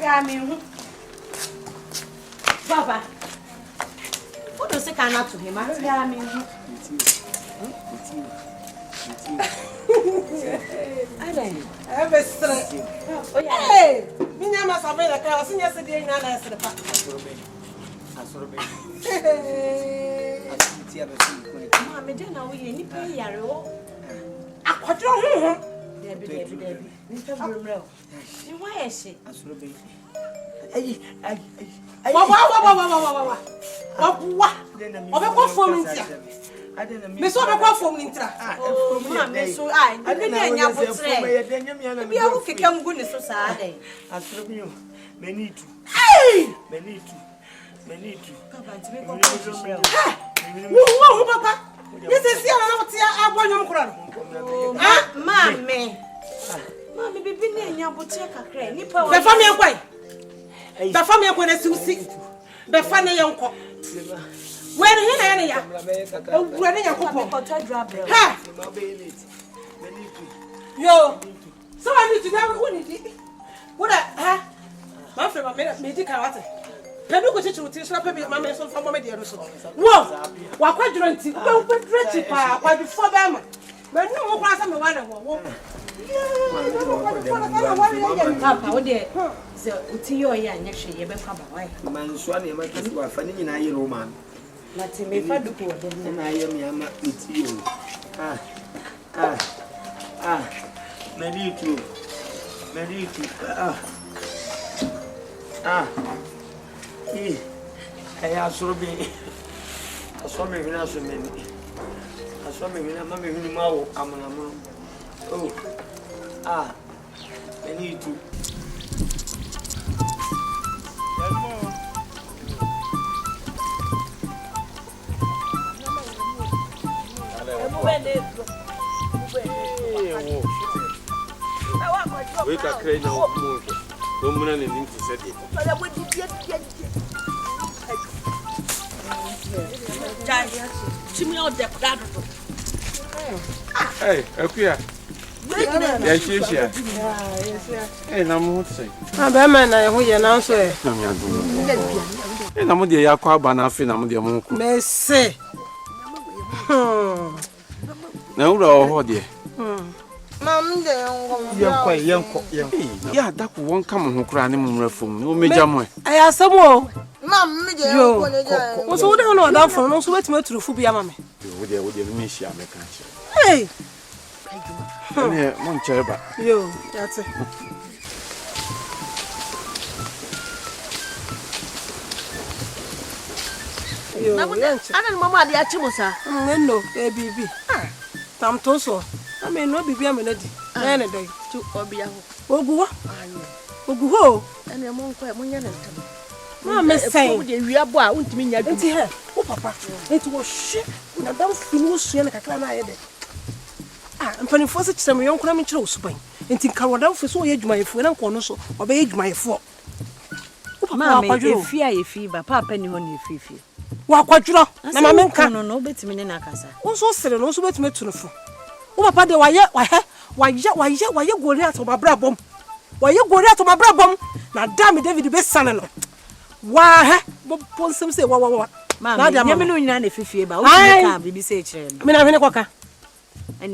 Yami. Baba. What does it cannot to him? Yami. I'm a straight. Hey, Minama Sabella, I was in yesterday and I said, Mamma, dinner, we any pay yarrow. I quite wrong. Debbie. Why is she? What for me? Miss what for me? So I didn't know what you can come goodness society. I serve you. Many too. Hey! Many too. Papa. This is I want you. Mammy, be in your boutique. The family away. The family when I see the family uncle. When he running a couple. Yo, so I need to know what it is. What I my friend made a medical water. Penuko to teach up a mamma from Mamma. Whoa, what quadrant? Well, why before them? But no more class. I'm one. Papa, dear. So, to your young next year, man, Swanee, my funny in a Roman. Nothing may find the poor, then I am with you. Many too. I saw me. I saw me when I saw many. I saw me when I'm in Mao. Oh, many too. We can create no more. No more than anything to set it. Hey, okay. Yes, hey, I'm saying. I'm a man. I will announce it. And I'm the Yakwa Banafin. I'm the Monk. May say. No, dear. Yeah, that won't come who cry anymore from no major. I asked some more. Mamma, what's all down on that for no sweat to the Fubia mammy? You would miss your mechanic. Hey, Moncherba, you, that's it. I don't know, Mamma, the Achimosa. No, baby. Tam Toso. I may not be a minute. Any day to Obia. Ogu, and a monk, Mamma saying, we are boy, won't mean you didn't hear. Oh, Papa, it was shit. Now don't feel so like a clan. And when you force it, some young cramming close by. And think I would for so age my friend and corner so obey my fault. Mamma, you fever, Papa, and you only fee. What quadro? Mamma can no bet me in a casa. Also said, and also bet me to the phone. Oh, Papa, why you go there to my brabom? Why you go there to my brabom? Now, damn it, David, the best son in law. Why, Bob Ponsum say, what? Mamma, I'm not a fee, but I can't be said. Minamina, and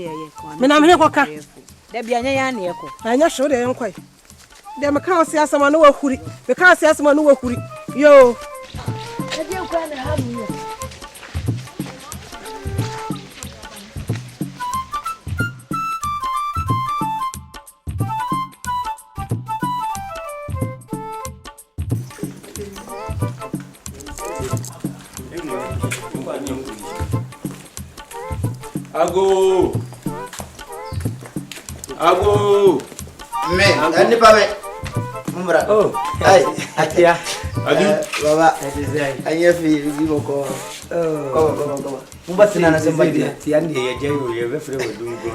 Minamina, there be an echo. I'm not sure they don't quite. There can't see someone who will, the can't see someone who will, yo. I don't quite have you. Ago. Man, any pame. Mumbra. Oh, atia. Adu. Baba. I have you go. Oh, Mumbatina na somebody. Tiandi ye jayo ye vefre we do go.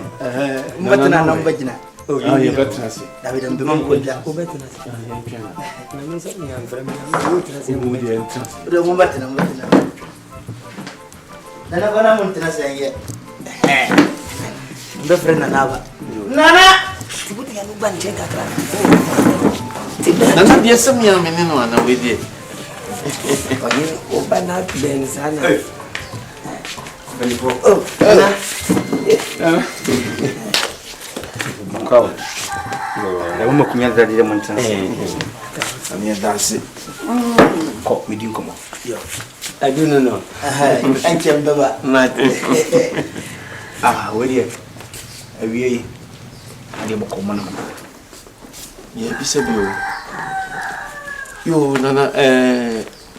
Mumbatina na mbajina. Oh, you better say. David and Bimon go ja. Ko better say. Na me say ni am frame na mo tena say mo di entrance. Do Mumbatina. Nana bana mo tena say ye. Befre na naba. Nana. Tibuti ya nuba njenga kana. Nana deɛ sɛ me a me ne no ana we deɛ. Ɔne oba na ben sana. Oh, Mkao. Na uma kunya da de montan. Ani dance. Ko me din komo. Yo. I do not know. Ancient baba. Mat. Ah, we dey. Awie. Ade boko mo na. Ye bi se bi o. Yo nana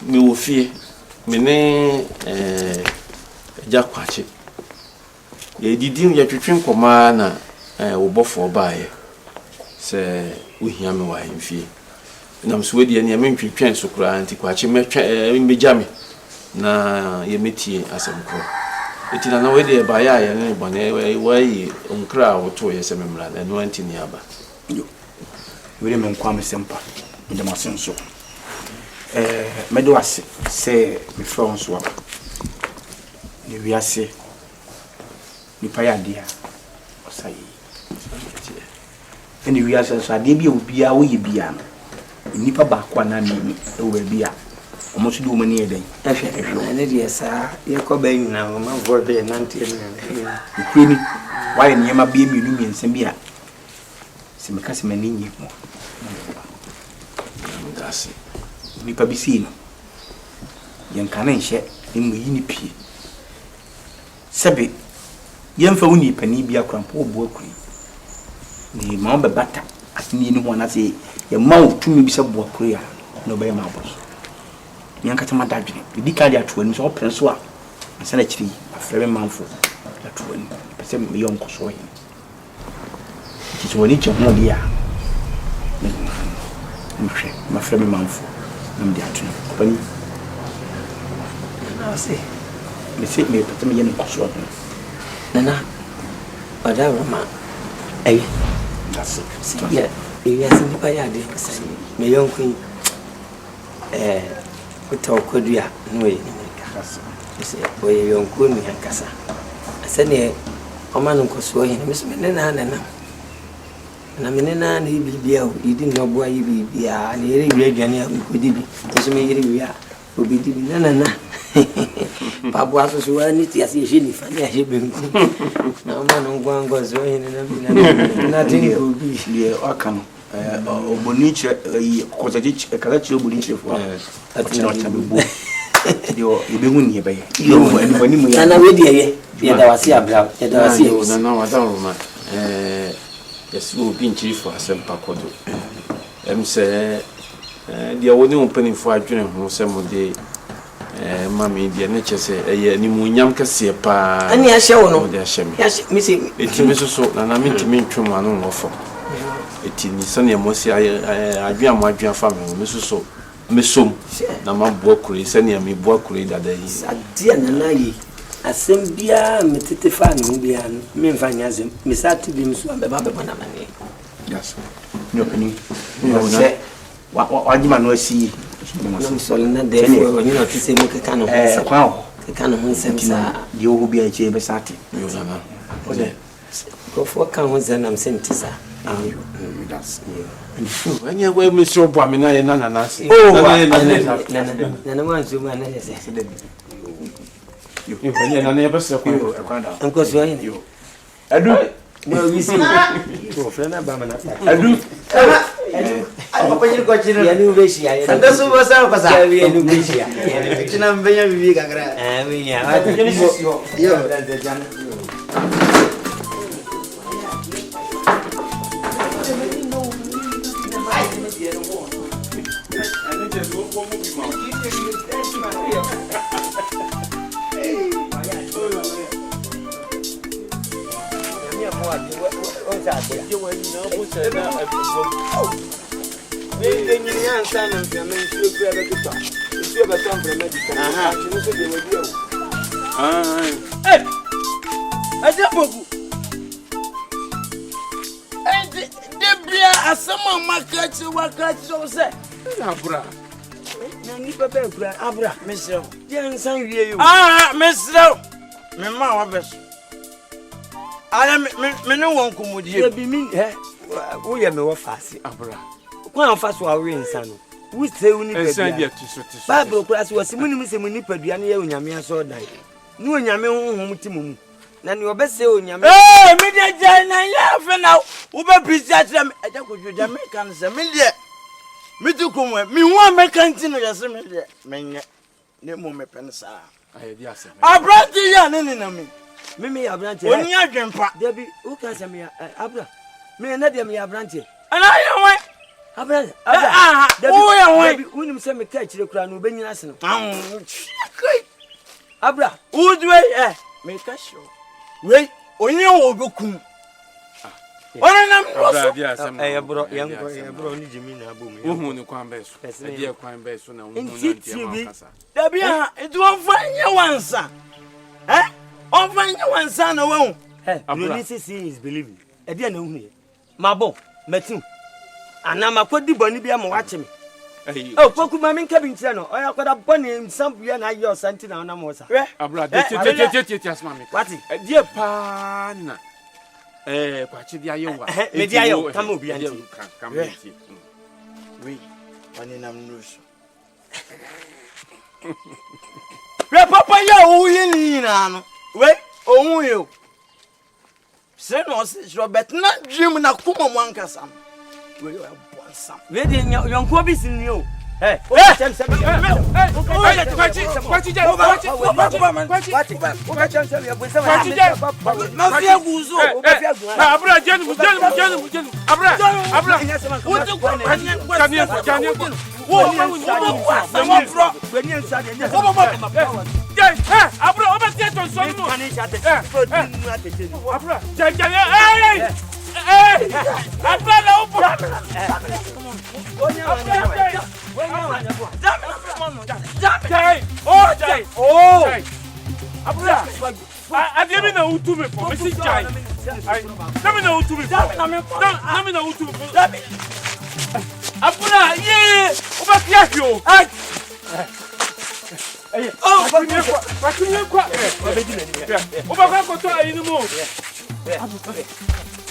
me wo fie. Me ne Jakwachi. Ye didi ye twetwe nkoma na wo bofo baaye. Se wo hia me wa hemfie. Nam so we de ne me ntwetwe so kura anti kwachi meja me na ye metie asemko. Eti na we de baaye aye ne bone we onkra wo to ye se memra na no anti ni aba. Yo. We dey me nkwa me sempa. Inde ma senso. Me do ase se me from so aba. Ni wiase ni pa ya dia osai eni wiase so ade bia obi a wo ye bia no nipa ba kwa na ni e wo bia omo so di wo mani eden ehwe ne dia sa ye ko ba nyina o ma vo be nante ne ikweni wa ye nyema bia mi nu mi nsem bia se me ka se mani nyi mo Ndase nipa bi si no ye nka na nhye ni mu yi ni pie sebe yemfa woni pani bia krampo obo akuri ni ma be bata asini ni ho na se ye ma otumi bi se bo akuri a no be ma boso nyanka tama dadwene di ka dia to ani so open so a nsa na kiri afrebe manfo da to ani pese me yon koso yi ti so ni che ho dia nhwe ma frebe manfo na me dia to opani na se me se me pete me yen koso nana whatever ma ay that's it yeah you are nipa ya de me yonkun uta okodua no ye that's it se oye yonkun ni hankasa asane omanu nkoso hin me se me na menena na bibia o idi no boa yi bibia na yere wi aduane a ko dibi so me yere wi a obi dibi na Pabu aso wani ti asi je ni fani aje be nku na ma no ngwango so hin na tin ko bi ye aka no oboniche kozaji kalachi oboniche fo atina tabebu dio ibehu ni ebe yo ani mu ya na we die ye da wasi abra ye da wasi na wa da roma yesu obi nchiri fo asempa kodo se dia woni ompani fo adwene ho se mo de mami dia ne chese ni mu nyam kase pa ani ahye wo no de ahye me ya mi se eti me so na na mentimi ntwom anu ngofo eti ni sane mosi adwea mo adwea fa me so mesom na ma bo akure sane me bo akure dada yi adia na na yi asem bia metete fa no bia no me mfa nyazem me sa ti bi mso be ba na mane yes no pani no se wa jima no asi no so na de fo ni no tise mo keka no kwa keka no nsem sa di o bia che be sati yo na o de ko fo kan ho zanam sentisa that's Wanya we Mr. Bwamina ye na nanasi. Na mwa nzuma na yese. Yo wanya na ne bese kwa. Anko so yin. Yo. Adu. Mo wisi. Ko frena ba mana. Adu. Adu. Ai ko nyir ko chira. Ya ni ubeshi ya. Sanda su bo sa ko sa. Ya ni ubeshi ya. China mbenya bibi kakra. We ya. Yo. Abra, Mr. Jensen, you. Mr. Mamma, best. I am me no one come with you. Be me, eh? We are no fancy, Abra. Kwa fa so awe nsano. Wo se uni bia. Bible class was munimi se muni padua ne ya onyame aso dan. Ne onyame honhom timumu. Na ne obese onyame. Me de jai na ya fe na wo be pizza tram aja ko joja me kan se me de. Me tu ko mo me hu me kan ti no ya se me de. Menye ne mo me pen sa. Aye di ase. Abranti ya ne na me. Me ya abranti. Oni adwempa. Debi wo kan se me ya abra. Me na de me ya abranti. Ana ya we. Abra. Oh ya we. Debi unim se me ka kire kura no benyina ase no. Abra. Udwe me ka show. We onye wo gokum. Ona nam roso. Bro ni jimi na abu me. Wo ni kwan be so. E die kwan be so na wo hu Nti na ntia kasa. Dabi edu onfanye wansa. Onfanye wansa na wo. You need to see is believing. E dia na hu ye. Mabo, metin. Ana makodi boni bia mo wache me. Oh, poku ma min kabi ntire no. Oya kwada boni nsam bia na ayo santi na ona mo sa. Abra de asma me. Wati? Die pa na. Kwachi dia yewa. Me dia yo, kama obi anti. Kama anti. We oni nam nusu. We papa ya o ye ni na no. We ohun ye o. Se no se Robert na dream na kuma mo ankasa. We are born some. We dey yonko bi sin ni o.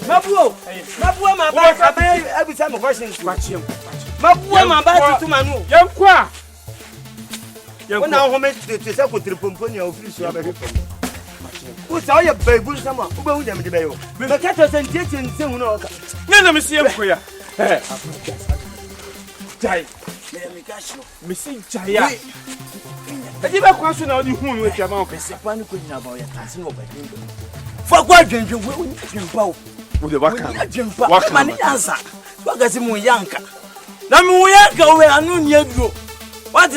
Mabuo ma ba abe abisa mo questions mabuo ma ba tutu manu Yankwa wona ho me te se ko tripompo ni ofiri so abe wo sa o ye bebu sama wo be hu dem de be yo me ka to se ntie nse hu no ka ne na me sie mkoya jai me ka sho me si jai ya edi be kwa so na odi hu no etia ma o pese pa ni ko nyina ba o ya tase no ba din fa kwa dwenje wo ni dwempa o wo de waka ma ni dansa waka si mu yanka na mu yanka we anu ni aduro what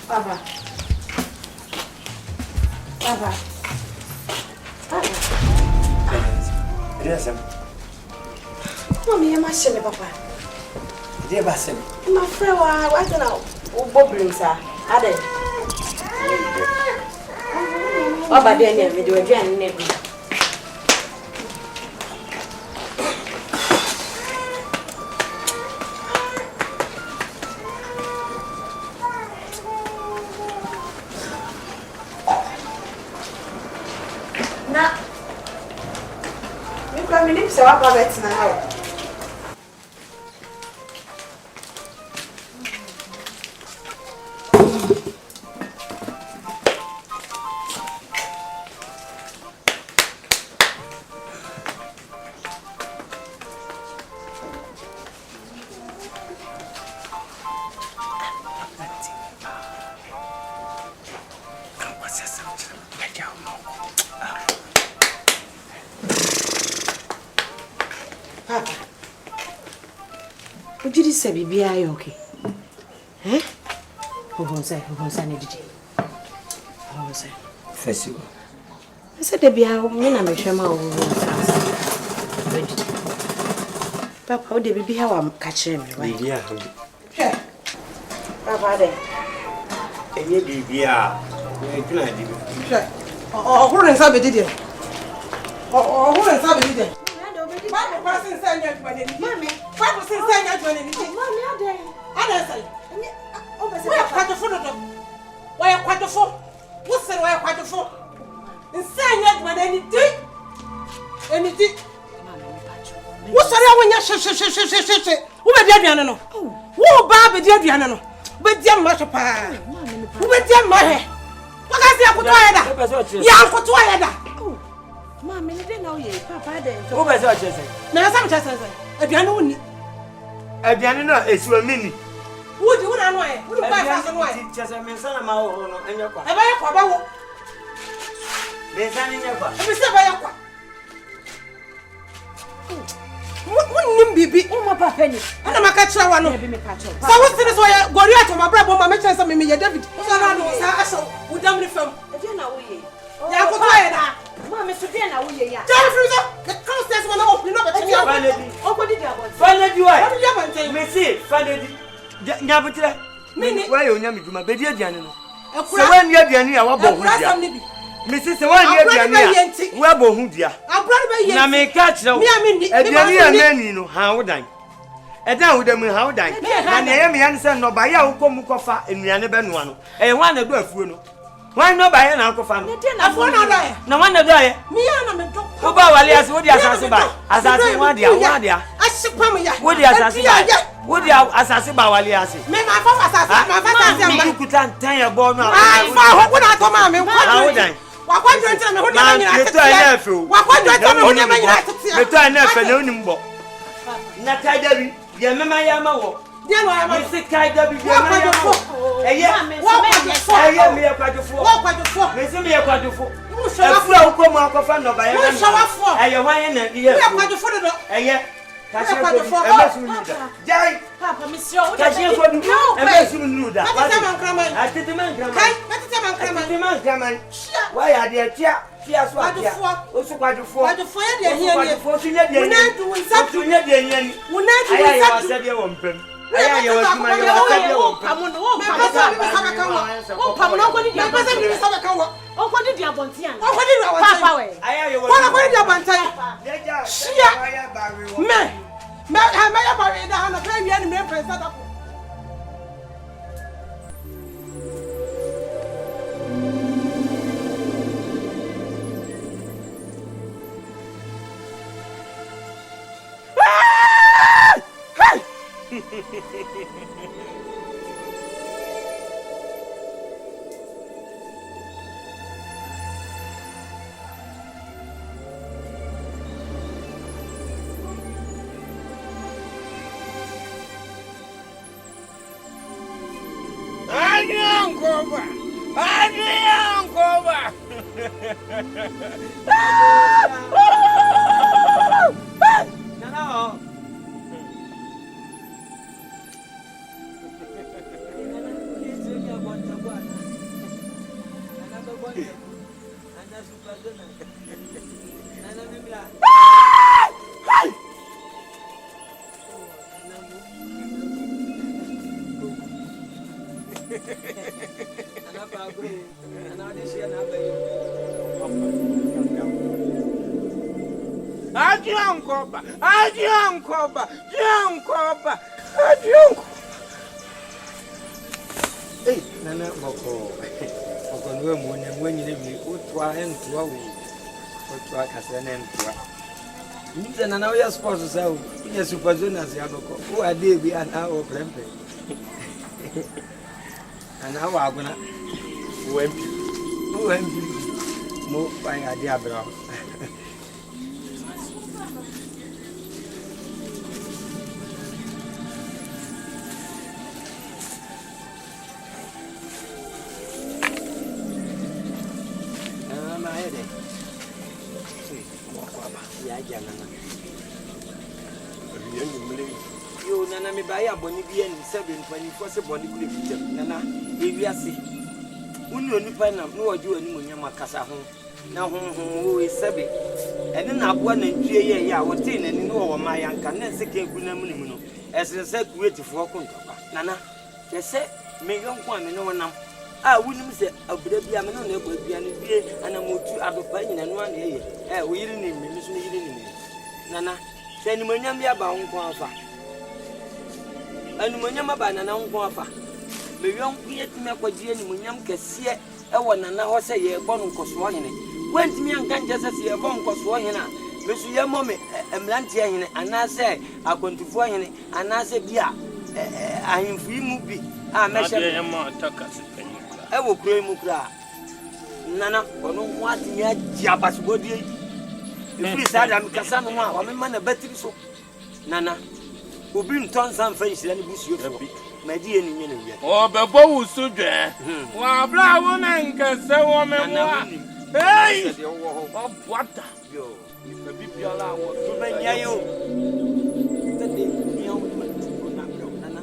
Baba. Yes, Mommy, you must shame Papa. dear Bassem. My friend, what's now? Bobbling, sir. Ade. Baba, then you do again, maybe. So what about it now? Papa. Would you say be okay? Eh? Who won't say anything? Who won't say? Festival. I said the be how me na me shema o. Papa, how the baby how I'm catching me, right? Yeah. Papa there. Any baby ah. We plan di. Sure. Oh, who ran sabe did it? Oh, who ran sabe did it? Papa, person say you to any. Mommy, Papa say you to any. Mommy, ada say. Oh, be say quite the food. Why quite the food? What say why quite the food? Say you to anything. Anything. What sorry when you she who be dey aduane no who ba be dey aduane no be dey ma so pa who be dey ma he waka se akoto ayeda ya akoto ayeda ma me dey na oye papa dey Who be say o chese? na sam chese aduane woni Aduane no esiwa mini. wudi wona no aye wudi ba fa so no aye Chese me sana ma ho no enye kwa. e ba ye kwa ba wo Me sana enye kwa. e be se ba ye kwa Wouldn't be my papa. And I'm a catcher. One of me catcher. So what's this way? Goria to my brother, my chance of me, David. I saw who done with them. Yeah, go ahead. Mamma, Mr. Diana, we are. The constance when I open up at you. Oh, what did you want? Finally, you are. Messi, finally. Nabutla. Mini, why you name my baby Diana? So when you're Diana, I want Mrs. Wanya, Wabo Hudia. I brought by me catch no. Me, no, how done. And now with them, how done. And I am answer no by our Komukofa in Yanabenuano. And one of the why not buy an alcohol? No one of die. Me, I'm a doctor. Who Bawalias would you assassin by? As I say, one dear, I suppose would you assassin? Would you assassin Bawalias? Me, my father, you could tell your born. I would not come out. How would I? What do you tell me? What do you tell me? What do you tell me? What do you tell me? Then I am a sick guy. What Hey, Nana Boko. When you try and throw try Cassan and try. You know you're supposed to say, yes, supervision as Yaboko. Who are they? We are now open. And how are going to move by idea, bro. Ayede. Ya jana na. Yo nana me ba ya boni bi en se be nfani fo se boni kule fitem nana ewiase. Uni onipa na no waje wani munyam akasa ho. Na ho we sebe. Ene na aboa na ntue ye ya wote na ni no wo ma yanka na se ke ku na mu ni mu no. Ese se kuwetifo kontaba. Nana kese me yonko ame no wonam. Wunim se abura bia me no na egba bia ne bie anamotu adopa nyina no ana ye wo yiri ni me so yiri ni me nana se ni manyam bia ba honko afa anu manyam ba nana honko afa me yonko yetime akwagie ni manyam kese wo nana ho se ye bo no nkoso hene wantimi anka nje se ye bo nkoso hene a me so ye mo me emlante hene anase akontufu hene anase bia ahimfu mu bi a me hye ye mo takasi ewo kure mu kura nana ono mwati nya jiabasbodi ifri sada mikasa no a wa mema na batiri so nana obi ntonsan fa nhira ne busuo fo ma di eni nye na wi o bebo wusu dwe wa bla wo na nkase wo me wa hey o bwata yo ife bibiala wo to benya yo tede ni o na bro nana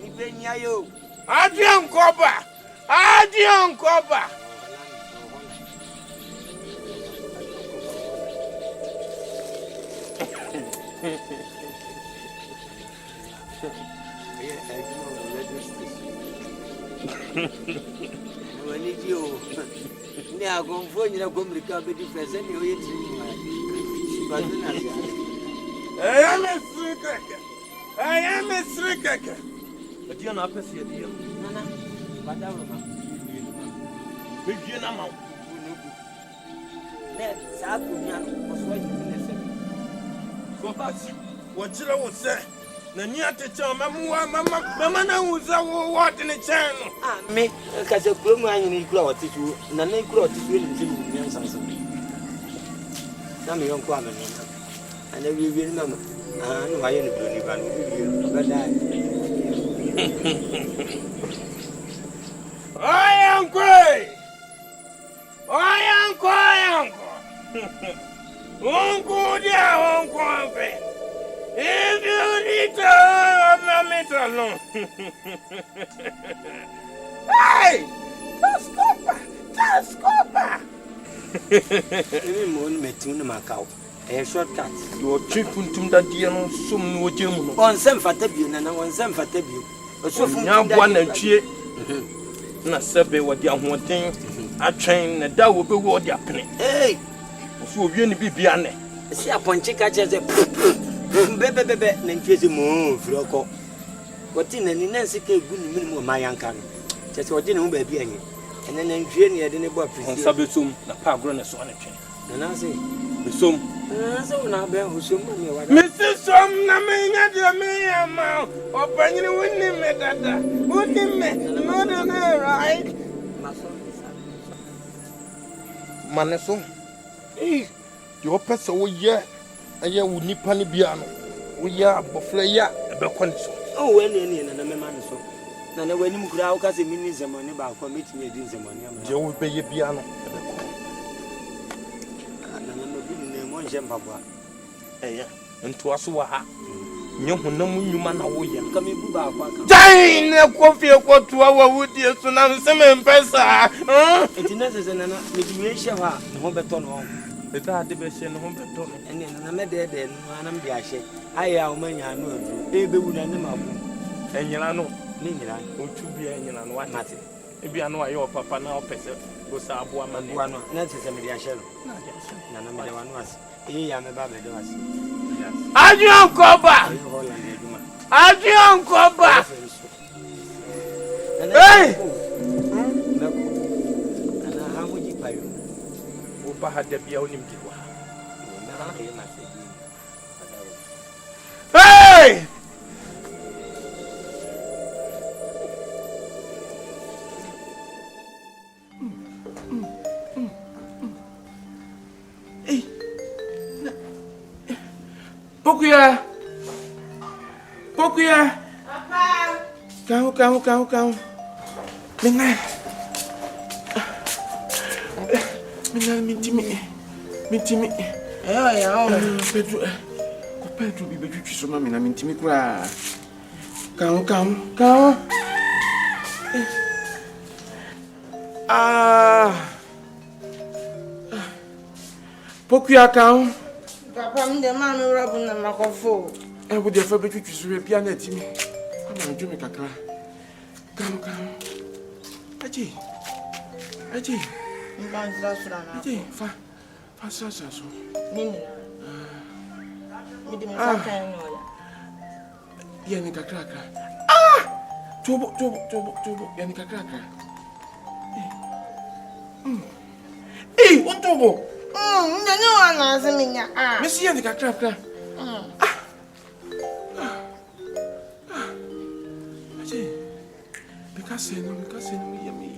ni benya yo adian koba Adion koba. Wani dio. Ni agonfo nyina gomrika be di fese ni oye tiri ma. Bazina ya. I am a srikaka. Adion apesi adion. Nana. Badawma. Bigye na ma. Ne sa kunya oswa yi ne se. Ko pasi. Wo jira wo se. Na ni atete mama na wuza wo what ne chen no. Me ka se kuro mu anyi ni kura otitu. Na na kura otitu ni se mu nyan sanso. Na me yonko ame no. Ana wi ni mama. No wa ye ni bro ni ba no wi. Ba dai. Oyankwe! Unku dia unku ampe. If you need to let me alone. Hey! Just go. Ni mo ni metin ni makao. Shortcut. You chipuntum da dia no sum no jemu no. On sem fata bi na on sem fata bi. Osofu nyabwa na twie. Na sebe wodi ahoten atwen na da wo be wodi apene eh so owie ni bibia ne si aponche ka cheze bebe na ntweze mo froko woti na ni nansi ka egu ni minimu ma yanka no chese wodi ne ho ba bi anyi ene na ntwie ne yede ne bo apesi on sabesum na pa agro na so anetwen na na se besum so na be husum me wa mesisom na me nya de me ama opanyini wonni me dada wonni me no na right maneso yo pese wo ye aye wo nipa ne bia no wo ya bofle ya ebe konso we ne na me ma so na na wani mukura wo ka se mini zemani ba kwa metinye din zemani am je wo be ye bia no ebe ko na no bi ne mo nje mbabwa nto aso wa ha nye honam nyuma na wo ye ka me bu ba kwa ka dai ne kofi ekoto wa wudi so na nsem mpesa etina se na na me di we hye ha ne ho beto no eta de be hye ne ho beto no ene na me de no anam bi ahye aya o manya no aduru ebe wu na ne mabu enyira no ne nyira otu bi enyira no wa mate ebi anu aye o papa na o pese go sa abo amane abo anu na se me di ahye no na na me de wanu ase ya me ba be de wase Adion koba hey ana ha mo ji payo o ba hada bia onim diwa hey Pokuya. Papa. Kau. Dengar. Mintimi. Pedro. Ko Pedro bi betwitwi so ma me na mintimi kura. Kam. Pokuya kan. Papa me de ma me rabu na makofo. Wo de fa betwitwi so bia na timi. Ama njo me kakra. Kam. Aji. Mbanza sura na. Aji, fa so. Nini? Me de me fa kan no ya. Ya ni kakra. Tobo. Ya ni kakra. On tobo. Nani wana ziminya. Messi ya ni kakra. Aji. Because no ya mi.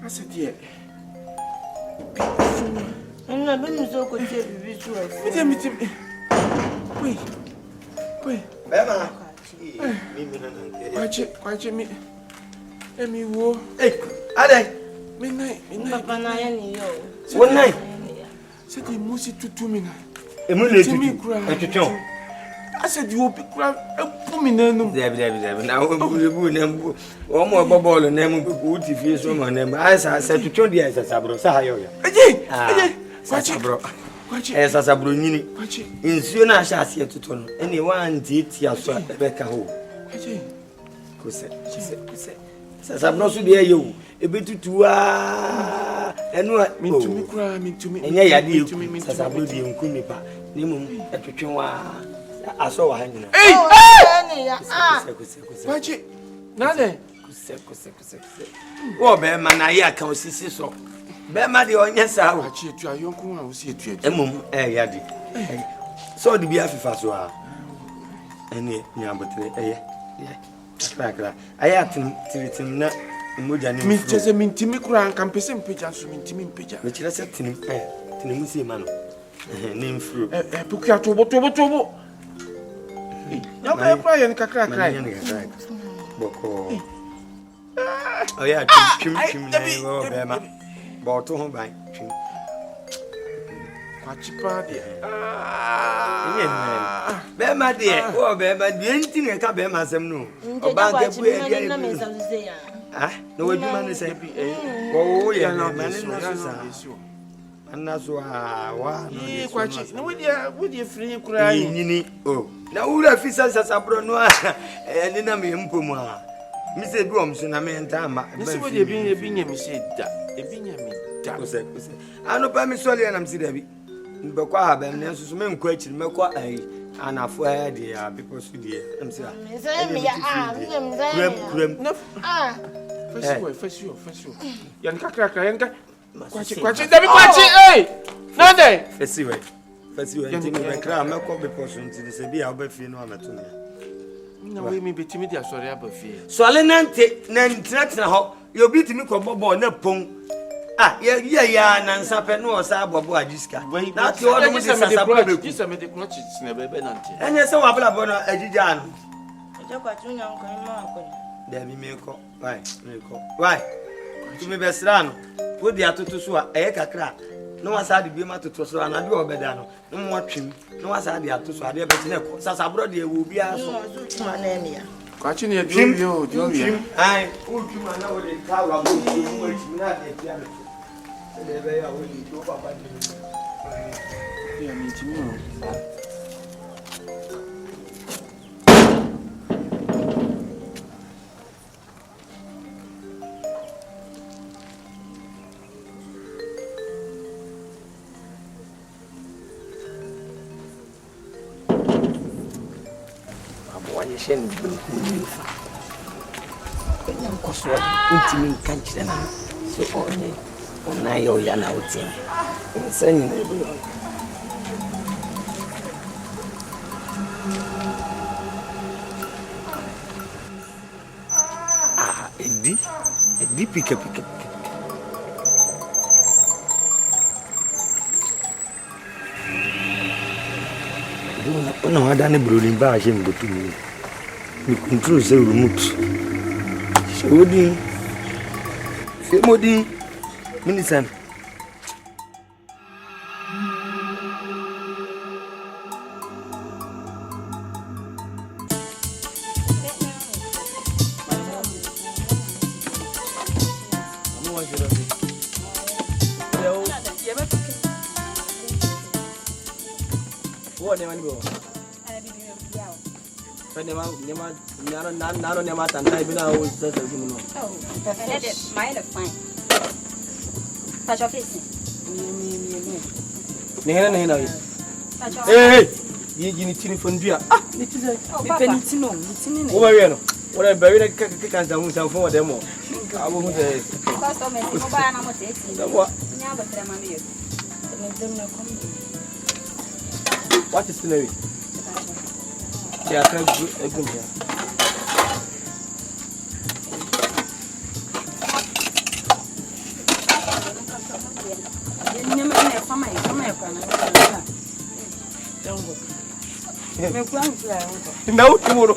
Asetie. Nna be mi so ko tie bibi so e. Miti. Wait. Bema. Mimi na nange. Kwache mi. Emi wo. Ade. Minai. Papa na ya ni yo. Wonai. Se di musi tutu mina. Emu le tutu. Ase di obi kura epu mi nanu. Dabi. Na bu na mbu. O mo gbo ball na mu ku ti fi so mo na mu. Asa tutu di asa sabro sa hayo ya. Eje. Sabro. Kwache. Esa sabro nyini. Kwache. Nsuo na ahya ase tutu no. Ene wa nti ti aso ebe ka ho. Kwache. Kuse. Sa sabro so de ayo. Ebe tutu enu Mintumi kura, mintumi. Enye ya de sa sabro de nku nipa. Ni mu etwetwe wa aso wa hanyina. Ni ya. Kuse. Kwache. Nade. Kuse. Wo be ma na ya ka osisi so. Be ma de onye sa wo. Kwache etu ayonku a osi etu. Emum ya de. So de bi afifa so a. Ene nyabotre kra. Aya tim na moja ni. Mi chese mintimi kura nkampese mpeja so mintimi mpeja. Me kire se tinim musi ma no. Ni mfru. Pokuya tobo. Ya ba kura ye ni kakra. Boko. Oya twim na wo be ma. Ba to ho ban twim. Kwache pa de. Be ma de. Wo be ma de nti ne ka be ma sem no. Oba nke bu e na me sa ya. No we duma ne say wo ye na ma ne na so anaso wa no de kwache no we de free kura yi nyini na wura fisa sabro no ni na me mpomu a mi se bi om so na me nta ma mi se we de bi nya mi se da ebi nya mi da kuse ano pa mi sole na mi se da bi be kwa ha be ne so me nkwa akiri me kwa ai anafo ya de ya bipo so de am se krem Fasio. Yan kakra yanka. Kwache dabi kwache Nade. Fasio nti me kra me ko bipo so nti se bi a obafie no ameto ne. Na we mi betimi dia sori abafie. Sole nante na ntina ho yo bitimi ko bobo na pon. Ya na nsape no osa bobo ajiska. Na ti o no se sasabro be ku. Disa me de clutch na bebe nante. Enye se wa bla bo no ajija no. Eje kwache nya nko ma akonya. Dabi me ko. Why? Tu me besra no. Wo di atoto so a kakra. No wasa de bi ma toto so na bi obeda no. No mo atwim. No wasa de atoso ade be tene ko. Sasabro de ewu bi aso. Ma na emi ya. Kwache ne dio. Ai, o tuma na wo de ka wa bo mo timi na de pia me. Se be ya wo di to papa de. Ya mi timi o. Shen Bufa. Young Coswell, intimate country. So, on Nayo Yana outing. Sending Eddie pick up. No, I done a brooding bar, him go to me. me control the remote. So Modi, Minister. Hey, you need to phone dia. Ah, it is a penitino. Over here. What I bury the cans and some for them. I won't say. What is the name? Yeah, I can't do a good here. No, tomorrow.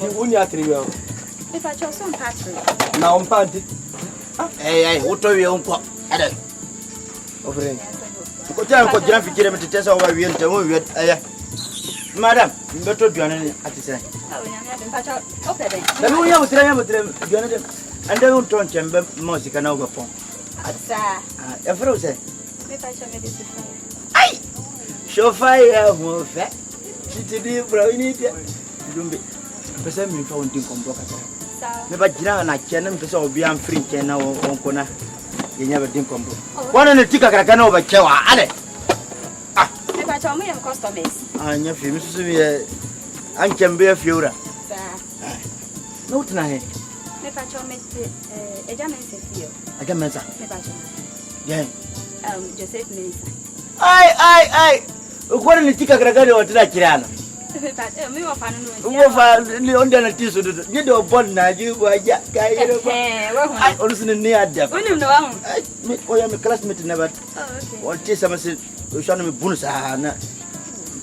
The only attribute. If I chose some Patrick. Now, I'm party. Hey, what are you on? Over there. Ko tan ko jira fikire mi tete so wa wi enta mo wi madam mbeto duane atise na mi ya mutre duane de ande un ton chembe mo sika na go fon Atsa. e fero se Me fa cho me desse. ai chofai e mo fe titi di bro ini te dumbe pesa mi fa wontin kombo ka ta me ba jira na kenan pesa obi am free kenan won kona yenya ba din kombo wana ne tika kaka na obachewa ale ah Me fa cho me am customers. anya fi mi susu mi an kembe fiura Sa. no tna he Me fa cho me eja me se fio. aga mensa Me fa cho. yeah Joseph Mensa. ai ukora ni tika kaka na watira kirana Me fa me wa fa no. wo fa ni onda na tiso do ni do bon na ji bo aja kai ro ba Wa hu. ai olusini ni ada Unim no wa hu. mi oya mi classmate na ba Oh, okay. o ti sama se o shano mi bunu sa na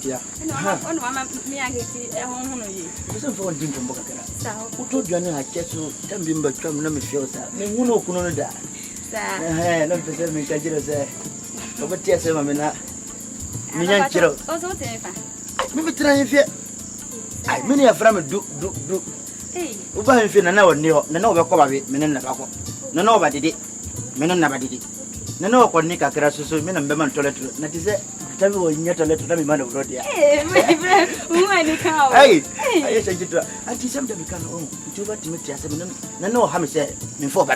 ya Ono mama mi ageti hu no yi. pesa fo ndin kombo kaka Sa. uto duane ha keso tambi mba twam na me fio sa me huno kuno no da Sa. na pesa mi ka jira sa o bati ase ma me na mi nyan kiro O so te fa. mi bitra yin fie ai mi ni afra me du Eh. u ba yin fie na woni ho na o be ko ba be me na ba ko na o ba dede me na ba dede na o ko ni ka kra so mi na be man toilet na ti se tabi wo nya toilet na mi ma na ro dia My friend, who ni ka. ai ai se jitu anti sam da mi kan o ju ba ti mi ti ase me na o ha mi se mi fo ba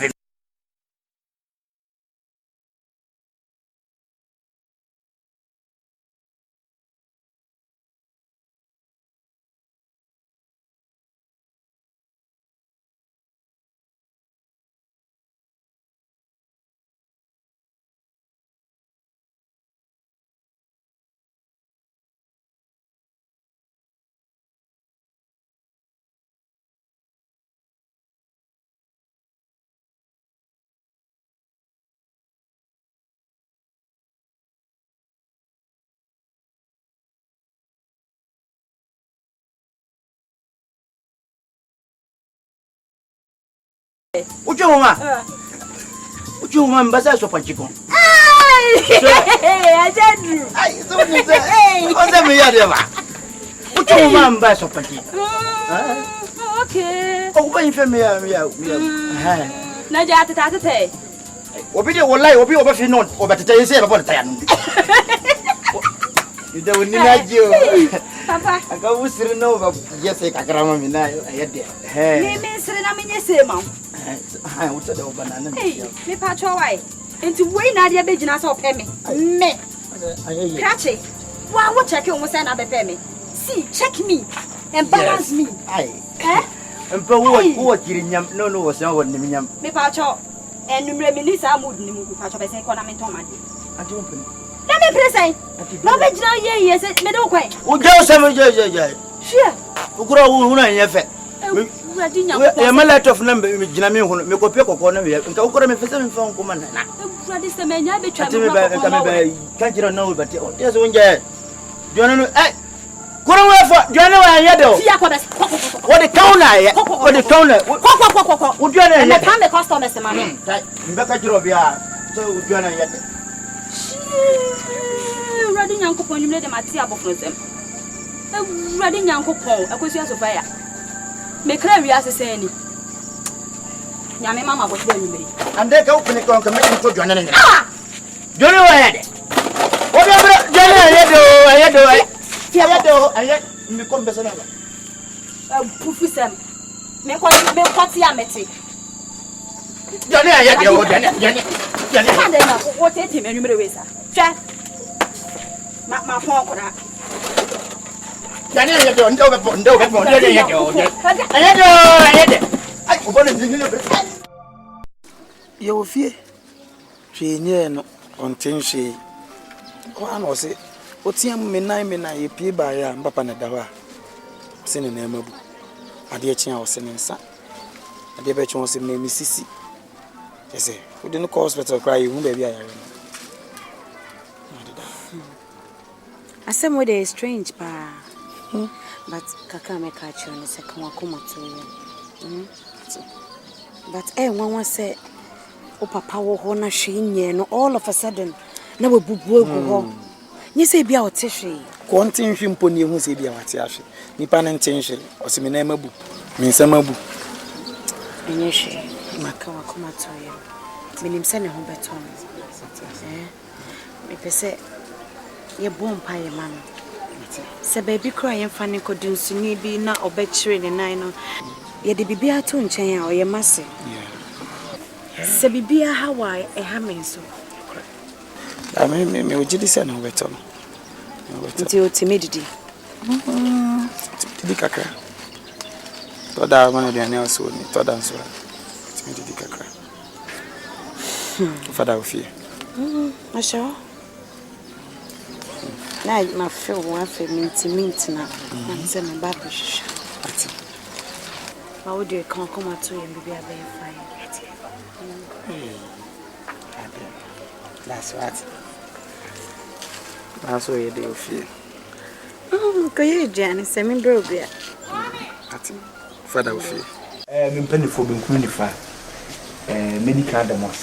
Uju ma mbasa so panchiko Ai ajadu ai so ni se o se mi ya de ba uju ma mbasa so panchiko Okay. o ba yin fe mi ya ha Na ja tete. obi de wallahi obi o ba fi no o ba tete yin se ba bo ta ya no ide woni na jio Papa. aka usiri no ba yese kakara ma mi na ya de Me sire na me nyese ma. ha o tede o banana Hey, me pa cho wai. Enti wei na dia be gina so pe me. Me. ayi Krache. Wa wo check on say na be pe me. See, check me and balance me. ai Eh? empa wo kiri nyam no wo se wo ni nyam Me pa cho. Enumre me ni sa mood ni mu pa cho be say ko na me ton ma di. anti won pene Na me presai. Na be gina ye say me do kwai. o je se me je Sure. ukura hu na yen fe Uradi nya e ma let of number me gina me hu me kopie kokko na me nka ukura me fese me fa nko man na Uradi se me nya be twa ati me ba nka me ba kan jira na wo bate o te so nje jona no Kuro we for Johnny wa ye do. Fia ko be. What the counter ye? What the counter? Ko. Wo Johnny ye. Me pan the customers man. Mbeka jiro bia. So wo Johnny ye. Ready Nyankopon nyumle de mate abofro sem. Ready Nyankopon akosu asofa ya. Me kra wi asese ni. Nyame mama bo twa nyumre. Ande ka upene ko me ko Johnny ne. Johnny wa ye de. Wo bia Johnny ye do. Fia do aye mi ko mbesa na ba. Pufu sem. Me ko ti amete. Johnny ye de o Johnny. Ande na wo tete me nyumre we sa. Hwe. Ma phone ko na. Johnny ye de ndo be Johnny ye de o. Aye de. Ai o bone zingi le be. Ye wo fie. Hwe nye no onten hwe. Wa na o se o tiam me nan ye pie ba ya papa na da wa. Se ne na mabu. Ade chia o se ne nsa. Ade be chi o se me misisi. Ese, we didn't call hospital cry you baby I Asem we dey strange pa. But kaka me catch you on the second one come to you. But one say o papa wo ho na hwe nye no all of a sudden na we bubu egu ho. Nye say bia o te hwe. Ko ntin hwe mpo ne hu say bia wate ahwe. Nipa ne ntin hwe o se me na mabu. Me nsa mabu. Enye hwe maka wa come to you. Minim se ne ho beton. Me pese ye bom pa ye man. Se baby cry ye fa ne kodun suni bi na obechire ne nan no. Ye de bibia to nchen a oye mase. Se bibia hawa e ha men so. Me ojidi se na beton. Nti o timididi. Timididi kakra. Toda man de ane aso ni toda nso. Timididi kakra. Fada ofie. Masho. Na ma feel one for mint na. Na se me ba bishisha. Ati. Ma wo de kan come to you baby abe fine. That's what. That's what you do ofie. Ko ye jani se me bro bia. Ati. Fada ofie. Me mpani fo be nkunu nifa. Medical demos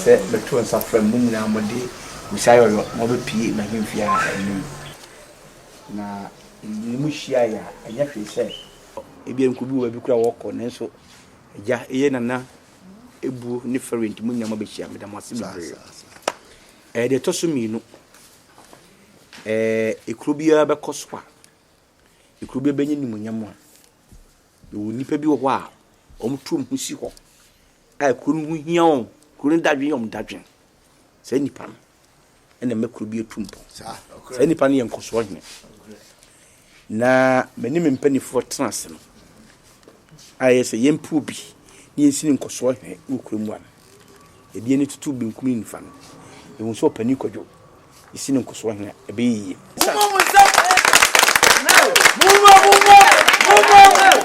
se beto nsa from mu nyina mode usayo mo be pie na hemfia anim na mu hia ya anya hwe se ebia nkubi wo bi kura woko nenso eja eye nana ebu ni ferent mu nyama be hia me demos be de toso minu ekrubia be koswa ekrubia be nyi mu nyama wo nipa bi wo ho a omtum hu si ho kunu hu hiao kunu dadwe yom dadwe se nipa ene mekuru bi etumpo se nipa ne yenkoso hene na mani me mpanifo trans no aye se yempu bi ne yensini nkoso hene ukuru mu an ebi ne tutu bi nkumi nifa no ehun so pani kodwo yesini nkoso hene ebe yi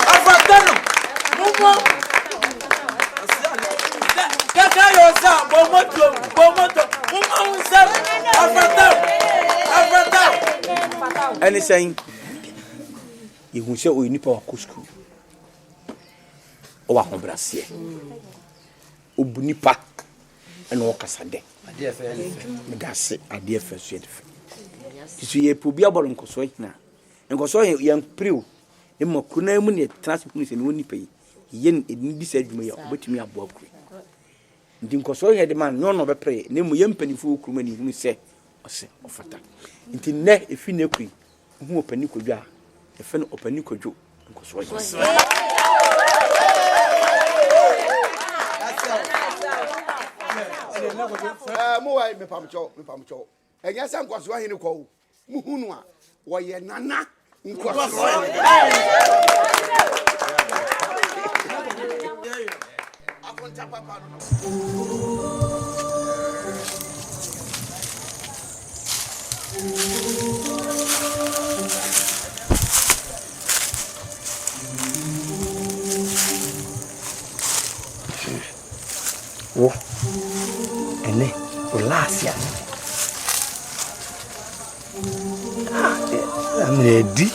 afatano Kaka yosa bomoto umaunsa afata ene sen ehun se o nipa wa school o wa hobrasie obu nipa ene o kasade ade fe me gase ade fe so edefe tisu ye pobi abolo nkoso hina nkoso yan priu e mo kuna mu ne transport se ne woni pe yen edin se adwuma ya obetumi abo akuri ndi nkoso he de man no be pre ne mu yempanifo kuruma ni hunu se ose ofata nti ne efi ne kuri hu opani kodwa efe no opani kodwo nkoso he mo wa me pamcho enya sa nkoso he ne ko mu hunu a wo ye nana nkoso Wo ene olasia amredi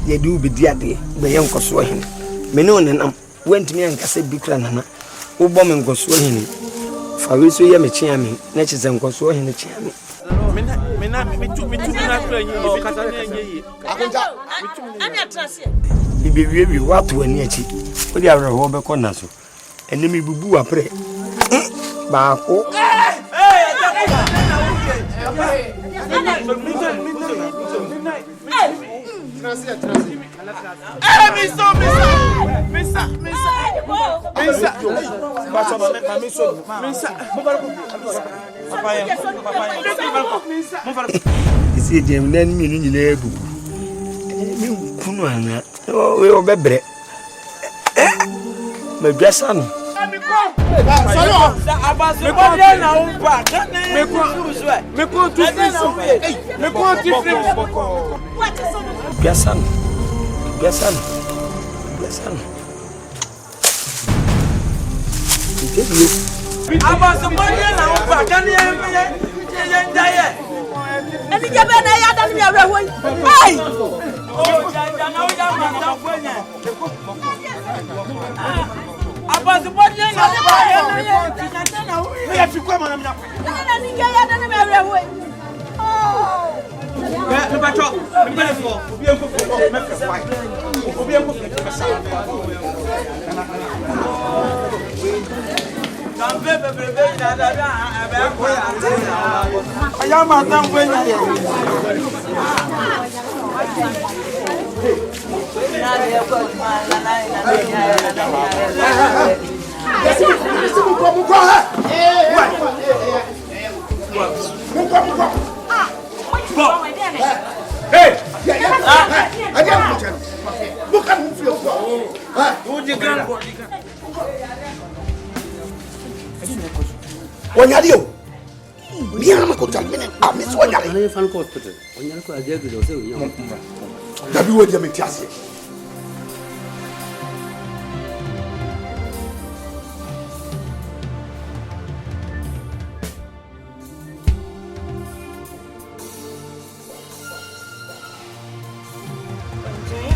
ye do be dia de be ye nkoso hin me ne onenam wantimi ankasa bi kra nana wo bɔ me nkoso hin fa we so ye me kye ame na kye nkoso hin kye ame mena me tu na kra nyi o kasa nyi akonja ani atrase ibe wie wato ani achi wo dia awre ho be kɔ na so ene me bubu apre baako isi dem nan mi ni nyina bubu mi kunu ana o bebre me dwasa no Biasan. Onyadio. Bien ma ko tal menen. Ah, mais Onyadio. On est fan ko hospital. Onyadio ko adia gulo se onyadio. Dabi wo dia me tiase.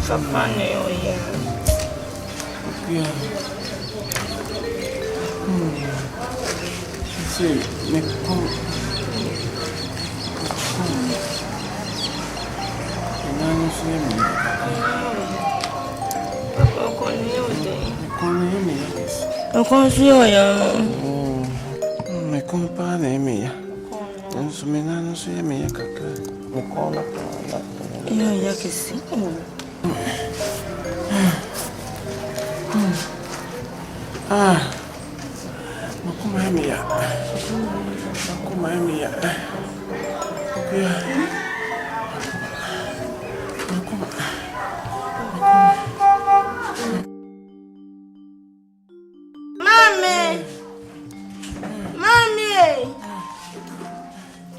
Kapane oya. See, me come. Não sei me. Eu consigo olhar. Me compare minha. Não sou me não sei minha caca. Me cola. Eu já que sim. Ah. Como é minha? Como é minha?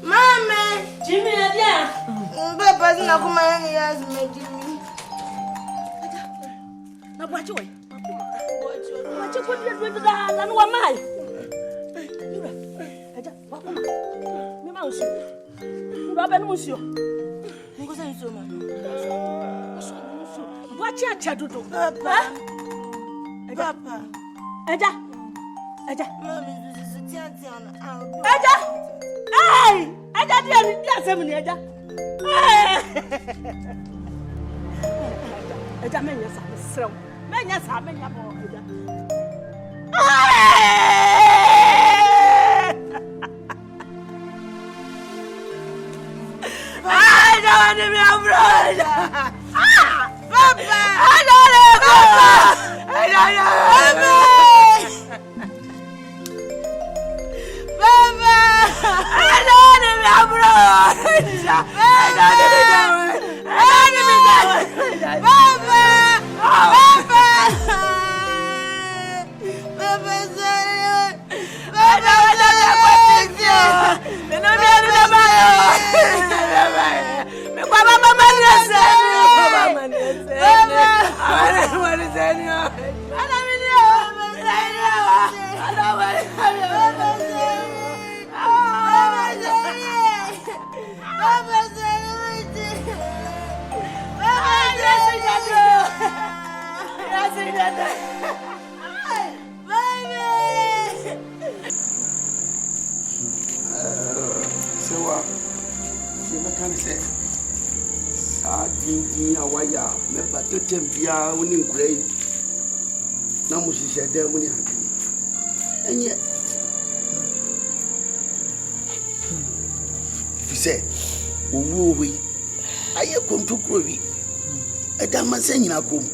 Mami! Jimmy, adia! Papa, não como é que é Jimmy? Na boate oi. Boate ko dia da no amai. Yura. Aja, wa kuma. Me ma usu. Yura ba no usu. Ngo sa usu ma. Boate acha dudu. Papa. Papa. Aja. Mami, tu tia na. Aja. Ai! Aja dia asem ni aja. Aja menya sa srew. Menya sa menya bo aja. Ai, não é minha brother. Papa! Ai, não é papa! Ai, não é papa! Papa! Ai, não é minha brother. Ai, não é minha Papa! Papa! Papa, sério! Papa, não me aconteceu! Não me me papa amaneceu! Papa, you can say, Sadi, Awaya, Member Tempia, winning great. Now, she said, there when you had and yet, if you say, who we? I come to Groovy. A damn saying, I come.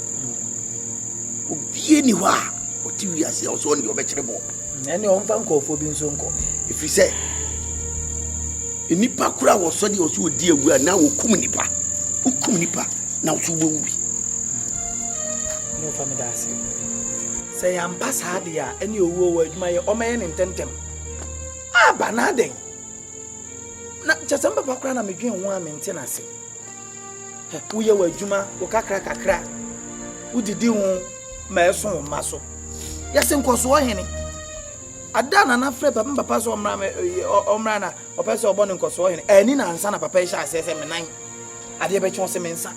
Be anywhere, what you are also on your vegetable. And your own fan call for being so called. If you say, a nipa crowd was so dear, we are now Kumanipa. Ukumnipa, now to will be. No family does. Say, I'm pass hardia, and you word my omen intentem. Ah, banading. Not just some background, I'm again 1 maintenance. We were Juma, Okakra, who did you, Mason, Maso? Yes, and cause one. I done enough for Papa Omrana, or Pastor Bonnie Cosway, and in and son of Papa says, M9. I did bet you some inside.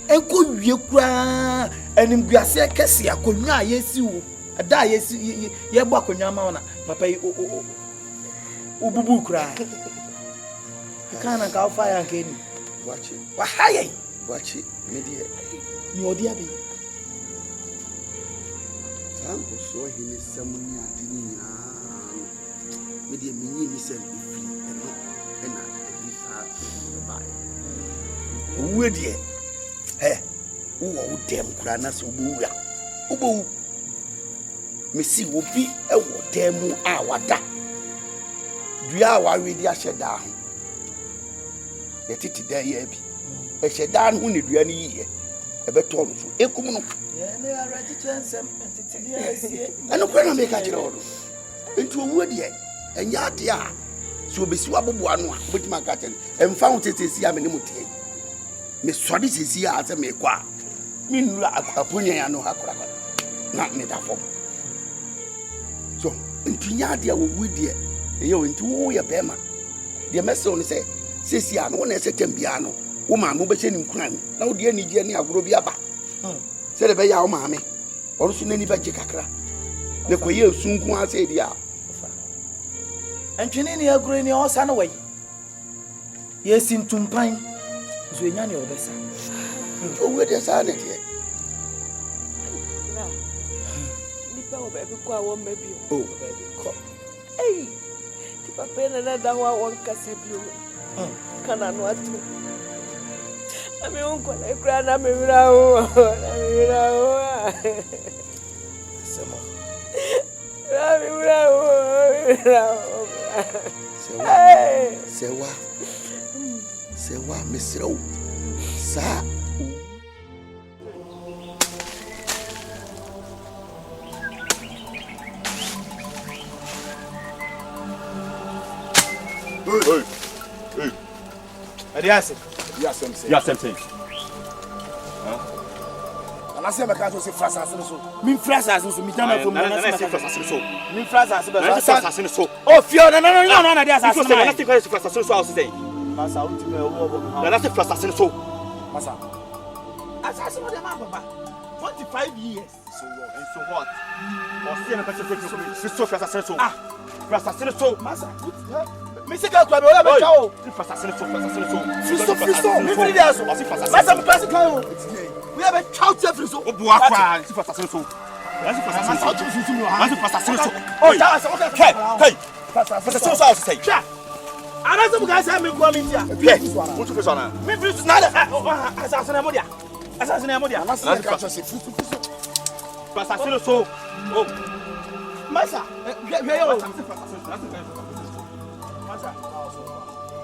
And could you cry and in Gracia Cassia could not yes you a die yes ye walk on your mana, Papa Ubu cry. You can't go fire again. Watch it. Why? Watch it, media. No, dear baby. Uncle saw him as someone I didn't know. Media meaning himself be free and not this hard to buy. Would ye? Eh, who damn granas ubuya? Ubu Missy will be a what damn hour that. Do you already a shed down? Yet it there, ye be a shed down who need any year. A better one, a common. Yeah, ready to answer. I don't want to make a job into a wood yet, and yet, yeah. So be swabble one with my garden and found it is Yaminimuti. Miss Swadis is here as a make qua. Meanwhile, a punya and no hakra. Not metaphor. So, into Yadia would dear, you into your Bema. The mess only say, Sisia, no one has a tempiano, woman, Mubashin in crime. Now, dear Nigeria, Grobiaba. Said a bear, mammy. Also, any vegacra. The quay soon go and say, dear. And Chininia green your son away. Yes, in Tumpine. Zwinani or the son. Oh, where the son is here. Oh, hey, the papa another one Cassibio. Can I know what to? I'm your uncle, a grand Amirao. Say what, Miss Rowe, sir. Hey. Yes, something. And I say, my cousin, fast as so. Me fast as so. Me tell from me fast as so. Oh, Fiona, no, that's as so. Let's take fast as so. Say, Massa, that's fast as so. Massa, as what am I, Papa? 25 years. So what? Or see, I'm going to so fast as so. Fast as so, Massa. Mr. Galway, I have a cow. Fast as so. We have a child service. Oh, Buaka, Fasasso. Oh, that's okay. Hey, Fasasso, say, another guys have been coming here. What's the person? Maybe it's not Assassin. Fasasso. Oh, Massa,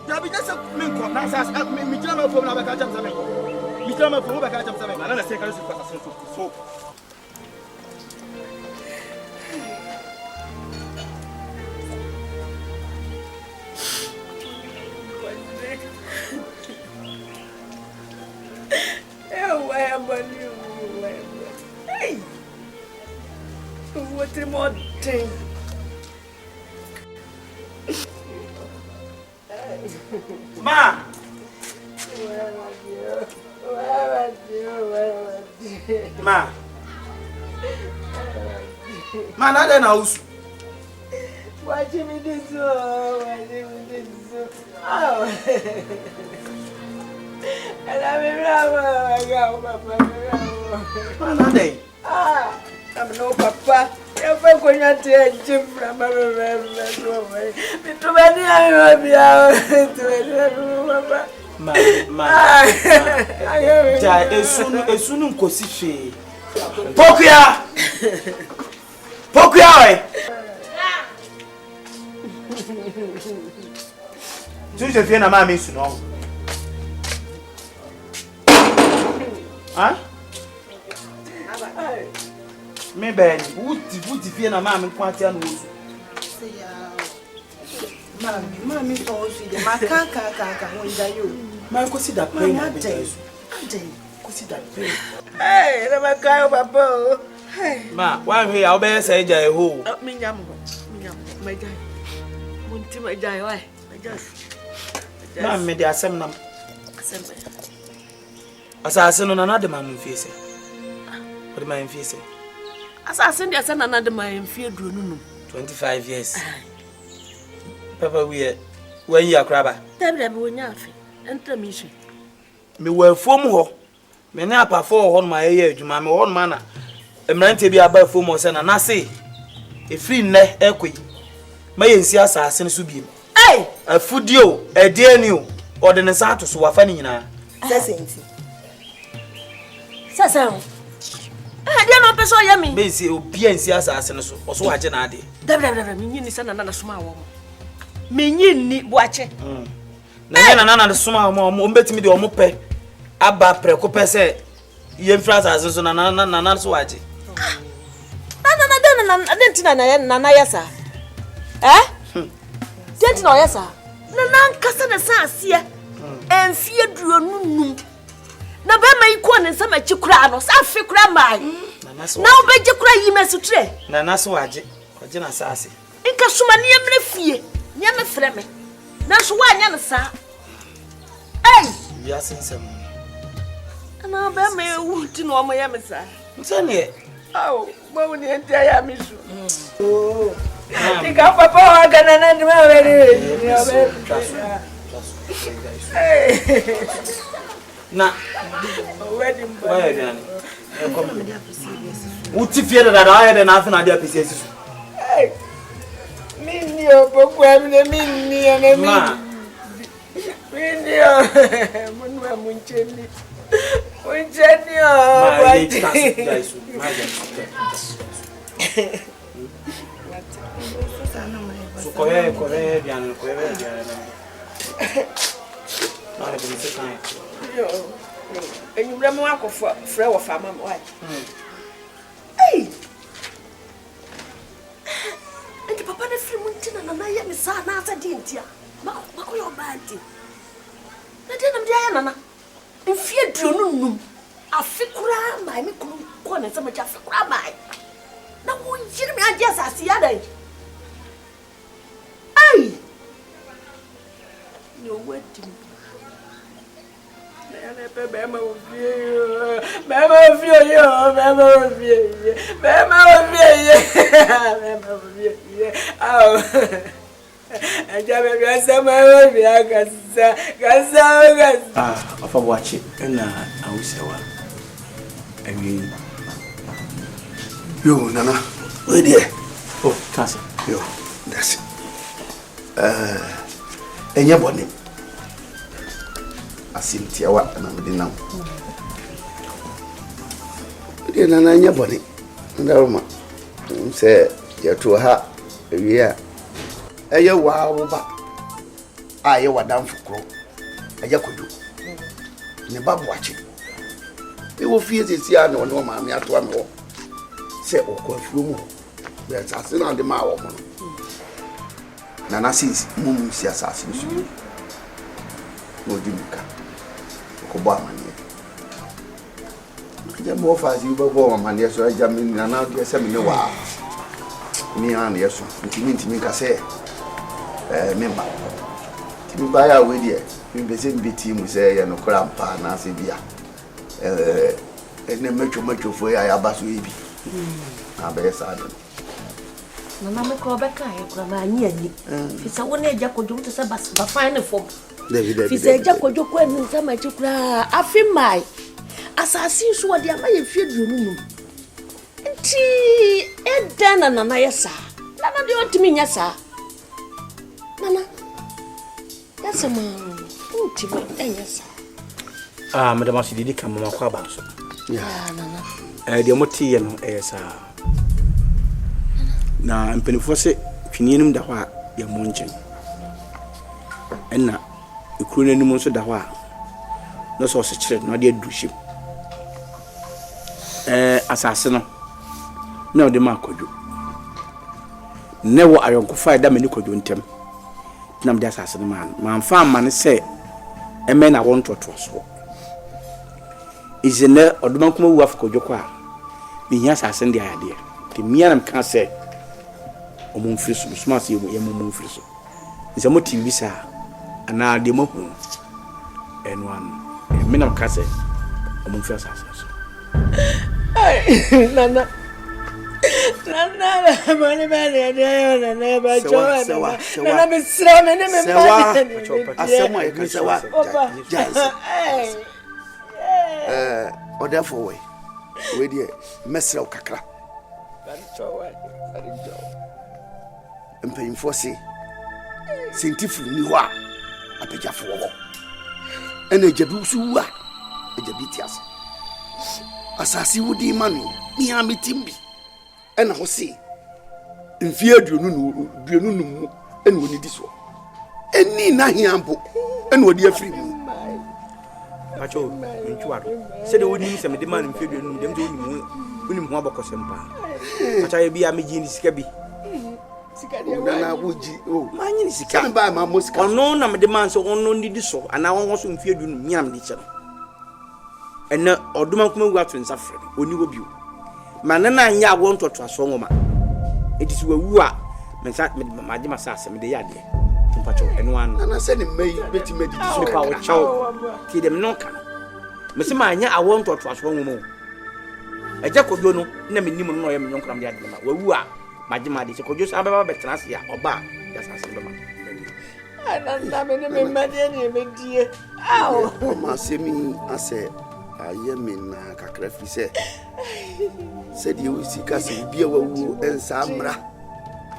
there be just a min contract. Me drama from Nabaka. You tell me for back at something. I don't say I so. Hey, what a more thing. Ma. Man, I don't know. Watching me this so. I'm no papa. You're going to take Jim from my me ben wuti fie na maame kwate anu osu Mami so de makaka wonja yo ma ko si da pain na be so ko si da pain na makayo papa ma wa hwe ya obe se ja eho minyam majai munti majai wai majai na me de asem nam asase no na de mamu fie se o de mamu fie se asase ndi asa na de mamu fie duro nunu 25 years papa we when you akraba tabi wonya afi enta mi hwe me wa fom ho me na apafo ho no ma ye adwuma me ho no ma na emrante bi aba fom ho se na se e free nne ekoi ma ye nsi asase ne so bi afudio edeni o ode ne sa to so wafa ni nyina sesenti sasa dia no peso ya mi be si obi ansi asase ne so oso waje na ade dabra minyi ni sana na soma wo minyi ni boache na na soma wo mbetimi de wo pe aba preko pese ye mfra asase so na so waje na dentina na yasa dentina yasa na nkasa na saase enfie duro nunum na be mai ko ne nsama chikura no sa fe kura mai na obeje kura yime sutre na so waje waje na saase nka suma ne yemre fie ne me freme na so wa nya ne sa ya sensem na be mai wuti no mo yeme sa nsane aw mo ni enta ya misu tika papa wa gana na ndi ma wele na wedding boy yani uti fie da ya de na afi na dia pese asisu mini opokwa mine mini ana mini munwa muncheni Corre, Diana. Não, você tá aí. You remember what for of farmer wife? And the papa the free muntina na ya mi sa na asa dintia. Mako yo bandi. Na dia na dia na na. Mfie duro nunum. Afikura mai mi ko na sama ja afikura mai. Na wo yiri mi anje asase ya dai. Your wedding. Afa wachi na awusewa. Ewi. Yo nana. Where there? Oh, kasi. Yo, that's it. Enye boni. Asimtiawa na medina. Ide nana enye boni. Ndaruma. Nse yeto ha ewia. Eye wa oba. Aye wadam fukro. Aye kodu. Ne babu achi. E wo fie sisi a no no maame ato ame wo. Se okwafuo mu. Be asase na de ma wo mo. Nana sis mum si asase so. Mo di muka. Ko bo amane. Je mo fa si bo amane so aja mi nana de se mi ne wa. Ni an yeso. Ntimi ka se member. Timi ba ya we die. Mi be se mbi team se ye no kra mpa na se bia. Ene metwo fo ya baso ebi. Na be sa de. Nana me ko beka e kwa ma ani. Fisa wona eja ko dum to se ba fine form. Fi se ja kojo kwa ni nsama chikura afi mai asasi so de ama ye fie duonu nti edana nana yesa nana de otimi nyasa nana yesa ma ntimi enyasa madam asididi kan mama kwa ba so nana de moti ye no yesa na mpenifo se twinienum da ho a ya monchen enna ikuru nanim nso da ho a no so se kire no de aduhim asase no na ode ma kojo ne wo ayonkofa da mani kojo ntem na mde asase no man fa amane se eme na won toto so izene oduma kuma wu afkojo kwa bi nya asase ndi ayade ke mia na mka se omum friso suma se ye mum friso nse mo tv sa ana de mo hu enwan me na mka se omum friso asase nana mani bani nana ba jowa nana me sra me ne me ba asema e sewa odefo we die mesra kakra mpanyimfo se sentifu ni ho a apejafo wo ene jabi su wa jabi tiase asasi wudi manu mi amitimbi ena ho se mfie aduonu mu ena woni di so eni na hiampo ena wodi afiri mu pacho ntwado se de woni se me de man mfie aduonu dem de woni mu abokosempa pacha ye bia meji ni sika bi na wuji manyi ni sika ba ma mosika ono na me de man so ono ndi so ana won so mfie aduonu miam ni chero ena oduma kuma wu ato nsafre oni wo biu manana na anya awon toto aso ngoma edisi wawu a mensa maje masase me de yade mpacho eno an na se ni mai beti mediti so pa wo chawo ti dem no kan me se ma anya awon toto aso ngoma eje kojo no na me nim no ye me nyonkram de yade ma wawu a maje ma de se kojo sa baba betrase ya oba ya sase do ma ana me ne me made ni me die aw ma se mi ase ayemina kakra fi se die we sika se bia wawu ensa amra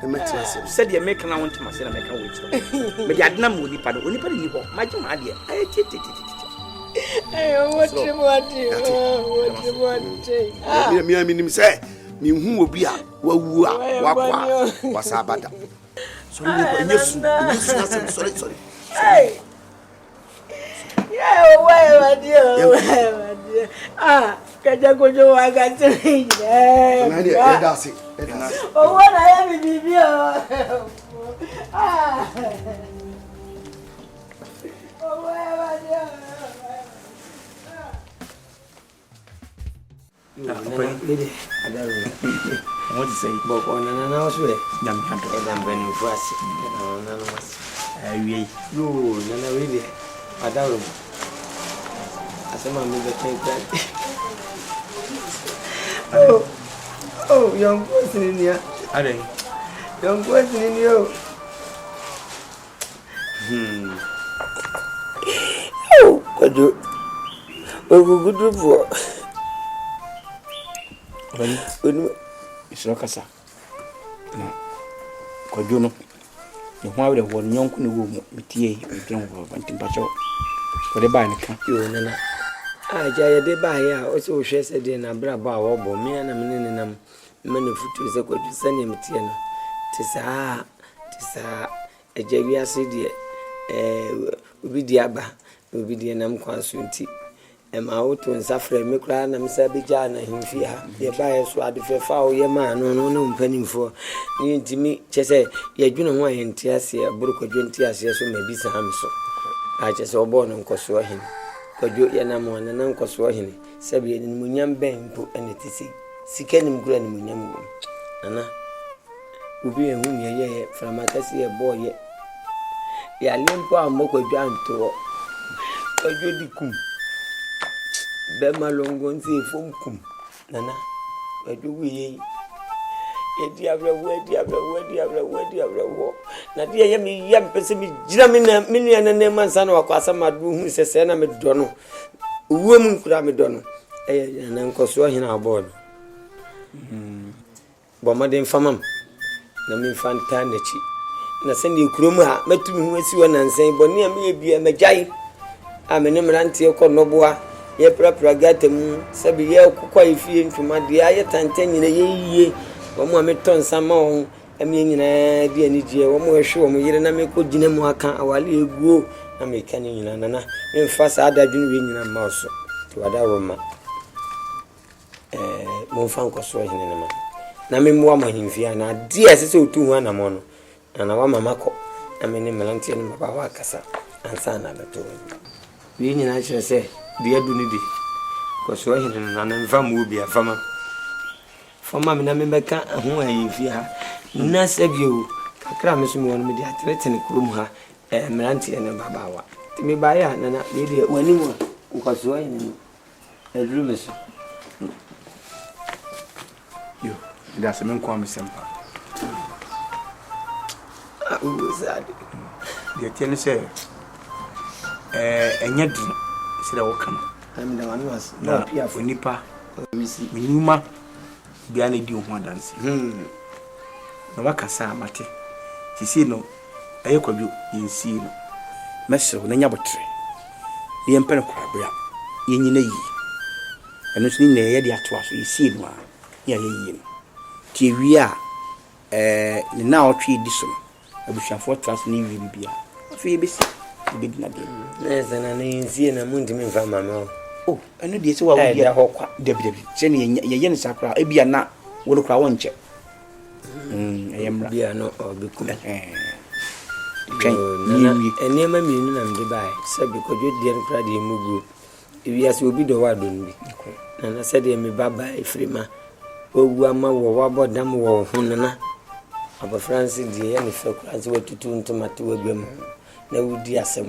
emetra se se die meka na wonte ma se na meka wo chi me de adena mo nipa ni ho maji ma de ay titi what mi nim se mi hu obi a wawu a wakwa wasabada sorry sorry why dear kaja kojo waga tiri na that's it oh what I am bibi what you say boko na na so e dam hado dam benu fuasi na no mas awie yo na we de adaro asema mi be kan oh young person in here ade young person in you kodo ogugudu bo oni isro kasa na kodo no ne ho awre ho nyonko ne wo mu mitie edron ho bantim pacho ko de ba ne ka yo nana aja ye de ba ya o se o hwe se de na bra ba wo bo me na me ne nam me ne futu se kodo se ne mitie no tisa eja wi ase de obi di aba obi di nam kwanso nti ma auto nsafre me kra na msa beja na himfi ha ye ba ye so ade fefa o ye ma no mpanimfo ni ntimi chese ye dwune ho aye ntiase aburu kwadwo ntiase so ma bi sa am so a chese obo no nkoso hin kwadwo ye na mo na nkoso hin sabi ni munyam ben mpo ene tisi sika ni mkura ni munyam ana ubi ye hu ye framakasi ye boye ya lempo ammo kwadwo anto kwadwo dikum be malongo nti fomkum nana kwadwo ye diablo na dia ye me yam pese me gira me na me nua na mansa na wakwasa madu hu sese na me do no uwom nkura me do no na nkoso hina aboard bo maden famam na me fanta na chi na sende kurom ha matumi hu asi wona nsan bo ne me bia magyae a me ne mrante ko noboa ye prapra gatem sabi ye kokwa ifie ntuma de aye tante nyina ye yie wo mo me ton sama ho emi nyina de ani die wo mo hwe wo mo yire na me ko gina mu aka awale eguo na me ka ni nyina nana me mfa sa adadwun we nyina ma so to wada roma mo mfa nkoso hine na ma na me mo ma himfia na de asese otu hu ana mo no na wa mama ko na me ne melantie no baba wa kasa ansa na beto we nyina chere se de adu ni di koso hine na na mfa mo bi afama fama me na me beka ho ahimfia na sebio kakra me so me won me de atretene kurum ha melantie no baba wa ti me ba ya na na de wani mo koso hine no edru me so yo that's me kwa me sempa uzadi de tiene se enya du se da woka no am da wan was no pia fo nipa minuma bia na di ho adanse na wakasa mate sisi no ayekwadwo yensi no mesew na nya botre ye mpene kwa bra ye nyina yi eno so ni ye de ato aso yesi no a ya ye yi no ti wi a ni na otwe di so abushafo trans ni wi bibia afi besi bedi na de neza na yensi na mundi me mfa mama oh eno de se wa wo dia hokwa debi se ni ye ne sakra e bia na wo no kra won che ayemra bia no obekum twen ni enema mienu na mde bai sabi ko jodi en kra de mugu ewiase obi do wa do nbi na se de me baba efrima ogu ama wo wa bodam wo hunna aba France die ya ni fe kra se watutu ntomate wagwam na wudi asem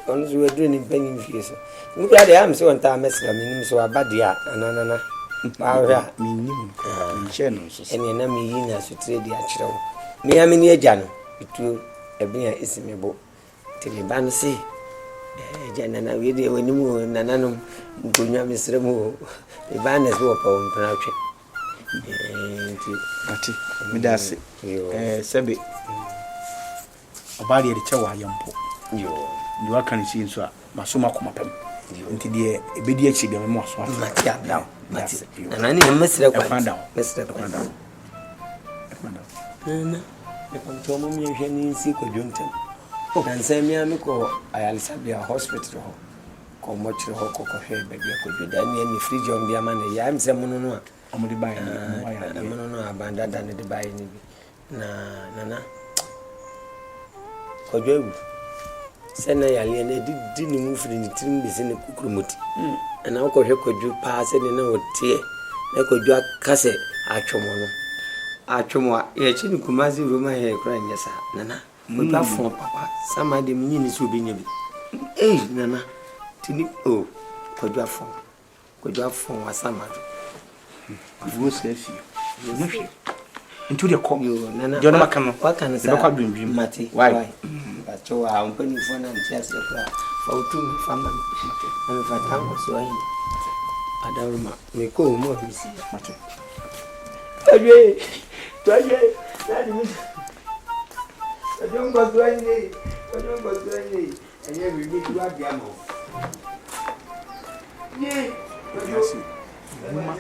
onu so wadu ni banyin fie so mu kra de am se wonta mesra minim so abadia anana bawa minim nche no so ene na mi yi na so trade a kirewo me ya me ni agya no itu ebia isimebo tele no se jana na we de wani mu nananom nkonya mesremu ibanes wo pa won pratwe ati midase sebe obari de chewa yampo yo ni wakan si nso a masoma komapam nti de ebedi achi de mo aso afa mati abdaw mati nana ni mesre kwa mesre kwa nana ne konto mo mi hwe ni nsi ko jontam dan se mi ami ko ayalisabia hospital ho ko mo chire ho ko hwe be bi ko joda ni fridge on bi ama ne ya mse mo no a omudi bai na mo no abanda dan de bai ni bi na nana ko jowu sena yale na di ni mu firi ni tirim bi se ne kukurumuti na ko hwe ko ju pa se ne na wotie na ko ju akase atwomo no atwomo e chi ni kumazi roma he kra nyesa nana mo ba fon papa sama de mnyini so bi nya bi nana tini o ko ju afon wasama wo se fi no hwe into the call yo nana jo na makano wakana sa be kwa dwindwim mati why bacho wa mpani fona ntiase kwa fautu fama na mfatango so ayi adaruma meko mo bisi mati aje nadi mi ajongo zwanye enye bibi tu abiamo ye yes mama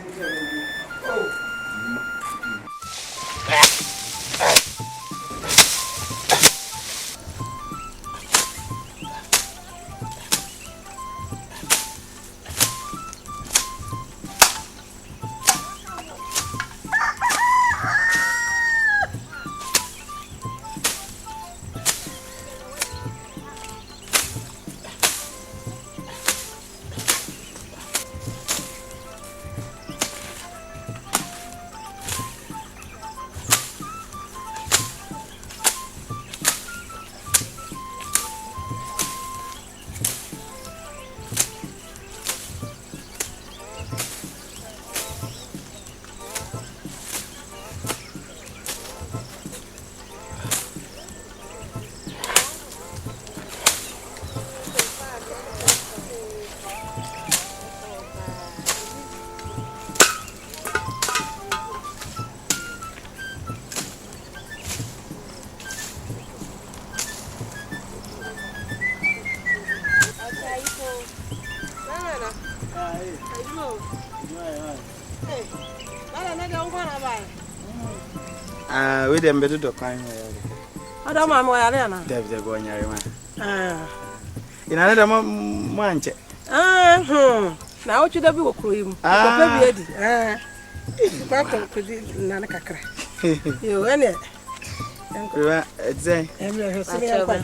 We dem bedu do kwan mo ya. Ada ma mo ya le na. Dave go nyare ma. Ina ne da mo anche. Na o chuda bi wo kuro yi mu. Ko pe bi edi. Ba ko di na na kakra. Yo ene. Wa edzai. Emre ho se ya kwa.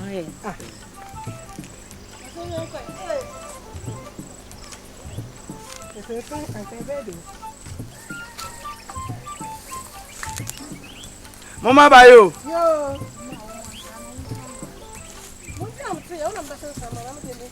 Mama bayo. Yo. Muna mtu ya una mbasa sama na mtu ndio.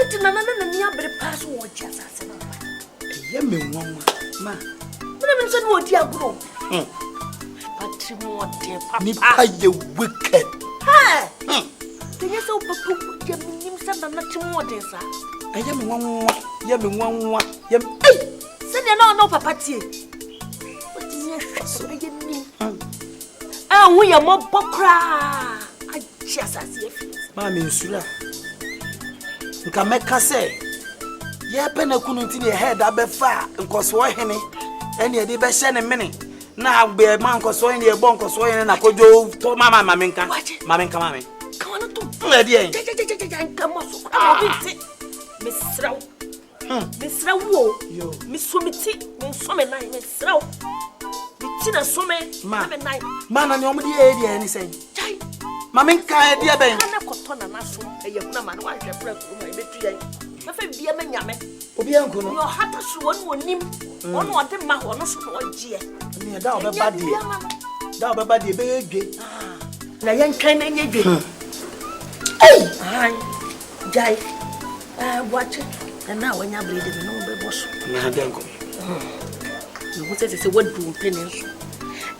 Eti na ni abre pass wo chia sase na. Ye me nwanwa ma. Muna me nso ni odi aguro. Patrimote papa. Nipa ye wicked. Ha! Tenye se papa ye minim sa na timote sa. Ye me nwanwa. Ye se ne no papa tie. Oti ye hweso ye nim. Hu ye mo bokra. A chia sase ye fi. Ma me nsura. Nka meka se ye pe na kunu nti ne head abefa nkoso hene ene de be hye ne mene na agbe ma nkoso hene e bo nkoso hene na kojo to mama menka ka wana to na de en nka mo so ka mo bi mesraw wo yo me so meti me so me nai mesraw me ti na so me me nai mana ne omde e de ni sen chai mama nka e de ben kana koto na na so e ye kuna ma na wa hwe pra kuru ma e betu yan na fa bia ma nyame obi anko no yo hata so wonu onim onu ode ma ho no so no ogie ni da obeba de be edwe na yan kan na nyedwe ai jai watch na wanya brede be no be boso na denko no se se wadu penen so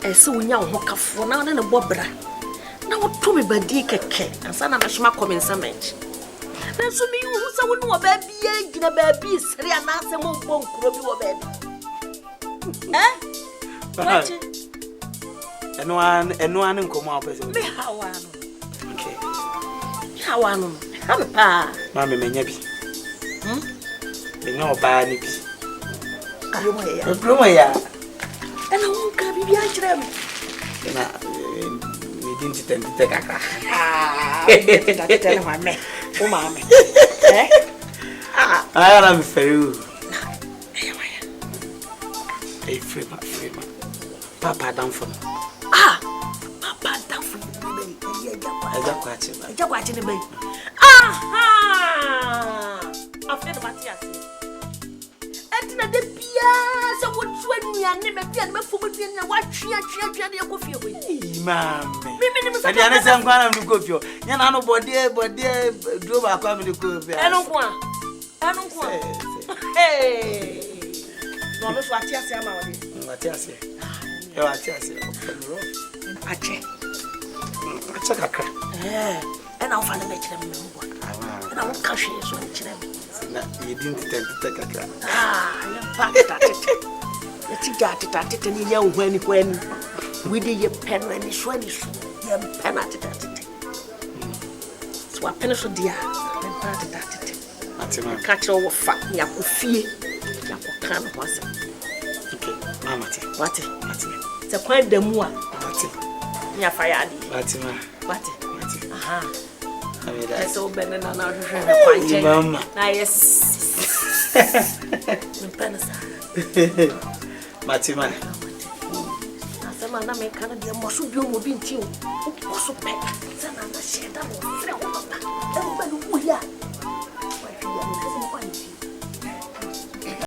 e se wonya wo kafo na na bobra na wo to me badi keke ansa na shima comment na so mi hu se wonu oba bia gina ba bi sere na se mo bonkuro bi wo ba bi watch eno an nkomo apese me hawano okay hawano hampa ma me menya bi eno ba ni bi Promo ya. Ana unka bibi achira mi. Na we didn't tend to kaka. Tell my me. O ma me. I am feru. Hey free ma. Papa down for. Papa down for me. Eja kwachi ni be. Aha! After Matthias. Etina de bia se wotu anuane me bia me fomu bia na watwea de akofie ho. Mame. Mimi ni se dia ne se nkwa na mkofio. Nya na no bode dro ba kwa me de kofie. Eno kwa. Hey. No no so atiase ama wode. Atiase. E atiase. Ache kakra. Ena ofa na me kire me mbo. Ena wo ka hwe so kire me. Na you didn't tend to kakra. Ya pakta tete. Eti ga tete ni nya wo ani kwani. We dey ye pen ani so ani so. Ye pen tete. So a pen so dia. Pen tete. Atima. Catch your fa ya ko fie. Ya ko kan ho ase. Okay, mama ti. What? Se kwan da mu a. Ati. Nya fa ya di. Atima. What? Aha. Ameda. So benena na hwehwe kwan che. Mama. Na yes. Mpensa. Matima. Asema na me kana de mo so bi o mo bi nti o. O so pe. Sana na sheda mo fre o papa. E mo ba no